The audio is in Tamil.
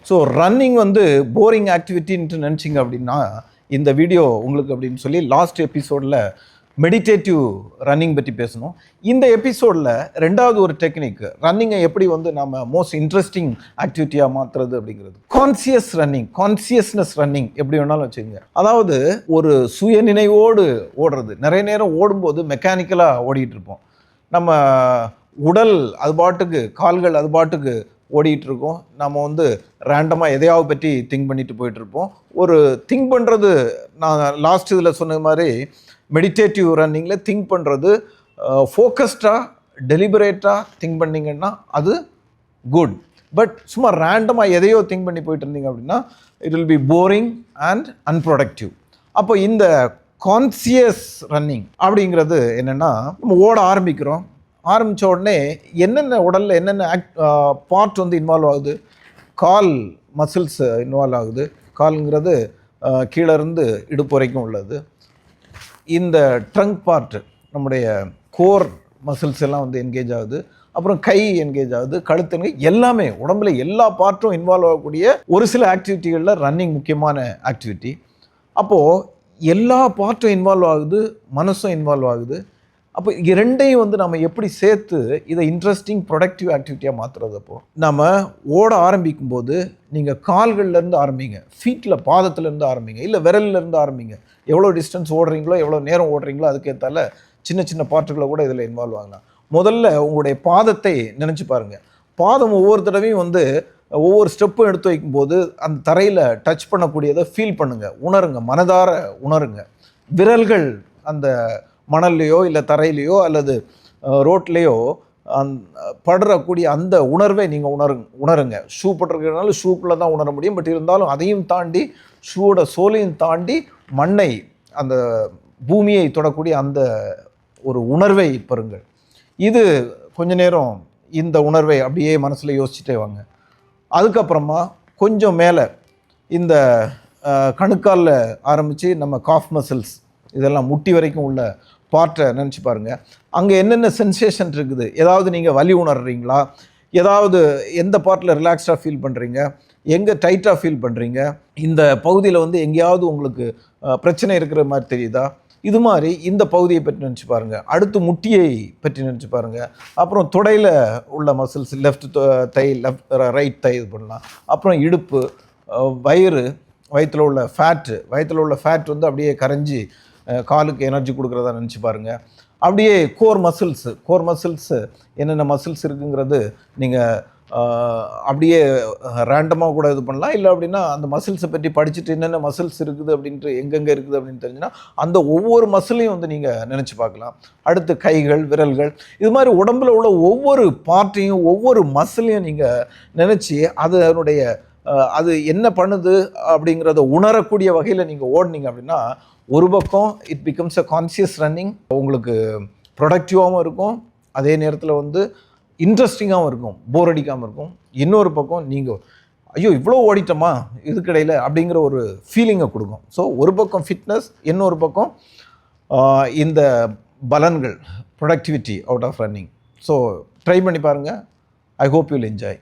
ஸோ ரன்னிங் வந்து போரிங் ஆக்டிவிட்டின்ட்டு நினச்சிங்க அப்படின்னா இந்த வீடியோ உங்களுக்கு அப்படின்னு சொல்லி லாஸ்ட் எபிசோடில் மெடிடேட்டிவ் ரன்னிங் பற்றி பேசணும். இந்த எபிசோடில் ரெண்டாவது ஒரு டெக்னிக், ரன்னிங்கை எப்படி வந்து நம்ம மோஸ்ட் இன்ட்ரெஸ்டிங் ஆக்டிவிட்டியாக மாற்றுறது அப்படிங்கிறது. கான்சியஸ் ரன்னிங், கான்சியஸ்னஸ் ரன்னிங் எப்படி வேணாலும் வச்சுக்கோங்க. அதாவது ஒரு சுய நினைவோடு ஓடுறது. நிறைய நேரம் ஓடும்போது மெக்கானிக்கலாக ஓடிட்டு இருப்போம். நம்ம உடல் அது பாட்டுக்கு, கால்கள் அது பாட்டுக்கு ஓடிட்டு இருக்கோம். நம்ம வந்து ரேண்டமாக எதையாவது பற்றி திங்க் பண்ணிட்டு போயிட்டுருப்போம். ஒரு திங்க் பண்ணுறது, நான் லாஸ்ட் இதில் சொன்ன மாதிரி மெடிடேட்டிவ் ரன்னிங்கில் திங்க் பண்ணுறது ஃபோக்கஸ்டாக டெலிபரேட்டாக திங்க் பண்ணிங்கன்னா அது குட். பட் சும்மா ரேண்டமாக எதையோ திங்க் பண்ணி போயிட்டு இருந்தீங்க அப்படின்னா it will be boring and unproductive. அப்போ இந்த கான்சியஸ் ரன்னிங் அப்படிங்கிறது என்னென்னா, நம்ம ஓட ஆரம்பித்த உடனே என்னென்ன உடலில் என்னென்ன பார்ட் வந்து இன்வால்வ் ஆகுது. கால் மசில்ஸ் இன்வால்வ் ஆகுது. கால்ங்கிறது கீழே இருந்து இடுப்பு வரைக்கும் உள்ளது. இந்த ட்ரங்க் பார்ட்டு, நம்முடைய கோர் மசில்ஸ் எல்லாம் வந்து என்கேஜ் ஆகுது. அப்புறம் கை என்கேஜ் ஆகுது, கழுத்து, எல்லாமே உடம்புல எல்லா பார்ட்டும் இன்வால்வ் ஆகக்கூடிய ஒரு சில ஆக்டிவிட்டிகளில் ரன்னிங் முக்கியமான ஆக்டிவிட்டி. அப்போது எல்லா பார்ட்டும் இன்வால்வ் ஆகுது, மனசும் இன்வால்வ் ஆகுது. அப்போ ரெண்டையும் வந்து நம்ம எப்படி சேர்த்து இதை இன்ட்ரெஸ்டிங் ப்ரொடக்டிவ் ஆக்டிவிட்டியாக மாற்றுறது. அப்போது நம்ம ஓட ஆரம்பிக்கும் போது நீங்கள் கால்கள்லேருந்து ஆரம்பிங்க, ஃபீட்டில் பாதத்துலேருந்து ஆரம்பிங்க, இல்லை விரல்லேருந்து ஆரம்பிங்க. எவ்வளோ டிஸ்டன்ஸ் ஓடுறீங்களோ, எவ்வளோ நேரம் ஓடுறீங்களோ அதுக்கேற்றால சின்ன சின்ன பார்ட்டுகளை கூட இதில் இன்வால்வ் ஆகலாம். முதல்ல உங்களுடைய பாதத்தை நினச்சி பாருங்கள். பாதம் ஒவ்வொரு தடவையும் வந்து ஒவ்வொரு ஸ்டெப்பும் எடுத்து வைக்கும்போது அந்த தரையில் டச் பண்ணக்கூடியதை ஃபீல் பண்ணுங்கள், உணருங்க, மனதார உணருங்க. விரல்கள் அந்த மணல்லையோ இல்லை தரையிலையோ அல்லது ரோட்லேயோ படுறக்கூடிய அந்த உணர்வை நீங்கள் உணருங்க. ஷூ போட்டிருக்கிறதுனால ஷூக்குள்ளே தான் உணர முடியும். பட் இருந்தாலும் அதையும் தாண்டி, ஷூவோட சோலையும் தாண்டி மண்ணை, அந்த பூமியை தொடக்கூடிய அந்த ஒரு உணர்வை பெறுங்கள். இது கொஞ்ச நேரம் இந்த உணர்வை அப்படியே மனசில் யோசிச்சுட்டே வாங்க. அதுக்கப்புறமா கொஞ்சம் மேலே இந்த கணுக்காலில் ஆரம்பித்து நம்ம காஃப் மசில்ஸ் இதெல்லாம் முட்டி வரைக்கும் உள்ள பார்ட்டை நினச்சி பாருங்கள். அங்கே என்னென்ன சென்சேஷன் இருக்குது. ஏதாவது நீங்கள் வலி உணர்றீங்களா? ஏதாவது எந்த பார்ட்டில் ரிலாக்ஸ்டாக ஃபீல் பண்ணுறீங்க? எங்கே டைட்டாக ஃபீல் பண்ணுறீங்க? இந்த பகுதியில் வந்து எங்கேயாவது உங்களுக்கு பிரச்சனை இருக்கிற மாதிரி தெரியுதா? இது மாதிரி இந்த பகுதியை பற்றி நினச்சி பாருங்கள். அடுத்து முட்டியை பற்றி நினச்சி பாருங்கள். அப்புறம் தொடையில் உள்ள மசில்ஸ், லெஃப்ட் தை, ரைட் தை இது பண்ணலாம். அப்புறம் இடுப்பு, வயிற்றில் உள்ள ஃபேட் வந்து அப்படியே கரைஞ்சி காலுக்கு எனர்ஜி கொடுக்குறதா நினச்சி பாருங்கள். அப்படியே கோர் மசில்ஸு என்னென்ன மசில்ஸ் இருக்குங்கிறது நீங்கள் அப்படியே ரேண்டமாக கூட இது பண்ணலாம். இல்லை அப்படின்னா அந்த மசில்ஸை பற்றி படிச்சுட்டு என்னென்ன மசில்ஸ் இருக்குது அப்படின்ட்டு, எங்கெங்கே இருக்குது அப்படின்னு தெரிஞ்சுன்னா அந்த ஒவ்வொரு மசிலையும் வந்து நீங்கள் நினச்சி பார்க்கலாம். அடுத்து கைகள், விரல்கள், இது மாதிரி உடம்பில் உள்ள ஒவ்வொரு பார்ட்டையும் ஒவ்வொரு மசிலையும் நீங்கள் நினச்சி அதனுடைய அது என்ன பண்ணுது அப்படிங்கிறத உணரக்கூடிய வகையில் நீங்கள் ஓடினீங்க அப்படின்னா ஒரு பக்கம் it becomes a conscious running. உங்களுக்கு ப்ரொடக்டிவாகவும் இருக்கும், அதே நேரத்தில் வந்து இன்ட்ரெஸ்டிங்காகவும் இருக்கும், போர் அடிக்காமல் இருக்கும். இன்னொரு பக்கம் நீங்கள் ஐயோ இவ்வளோ ஓடிட்டோமா இதுக்கிடையில் அப்படிங்கிற ஒரு ஃபீலிங்கை கொடுக்கும். ஸோ ஒரு பக்கம் ஃபிட்னஸ், இன்னொரு பக்கம் இந்த பலன்கள், productivity out of running. So try பண்ணி பாருங்கள். I hope you will enjoy.